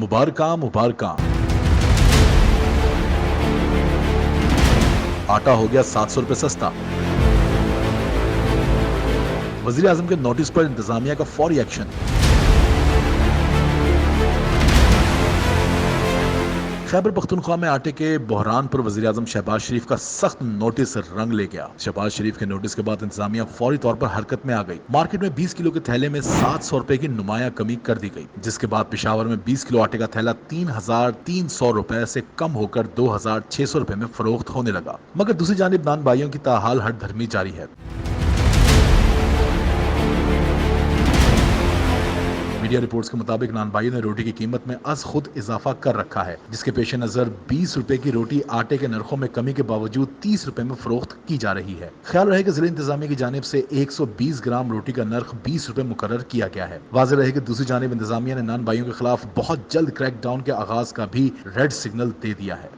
مبارکاں مبارکاں، آٹا ہو گیا 700 روپے سستا۔ وزیر اعظم کے نوٹس پر انتظامیہ کا فوری ایکشن۔ خیبر پختونخوا میں آٹے کے بحران پر وزیر اعظم شہباز شریف کا سخت نوٹس رنگ لے گیا۔ شہباز شریف کے نوٹس کے بعد انتظامیہ فوری طور پر حرکت میں آ گئی۔ مارکیٹ میں 20 کلو کے تھیلے میں 700 روپے کی نمایاں کمی کر دی گئی، جس کے بعد پشاور میں 20 کلو آٹے کا تھیلا 3300 روپے سے کم ہو کر 2600 روپے میں فروخت ہونے لگا۔ مگر دوسری جانب نان بھائیوں کی تاحال ہٹ دھرمی جاری ہے۔ میڈیا رپورٹس کے مطابق نان بھائیوں نے روٹی کی قیمت میں از خود اضافہ کر رکھا ہے، جس کے پیش نظر 20 روپے کی روٹی آٹے کے نرخوں میں کمی کے باوجود 30 روپے میں فروخت کی جا رہی ہے۔ خیال رہے کہ ضلع انتظامیہ کی جانب سے 120 گرام روٹی کا نرخ 20 روپے مقرر کیا گیا ہے۔ واضح رہے کہ دوسری جانب انتظامیہ نے نان بھائیوں کے خلاف بہت جلد کریک ڈاؤن کے آغاز کا بھی ریڈ سگنل دے دیا ہے۔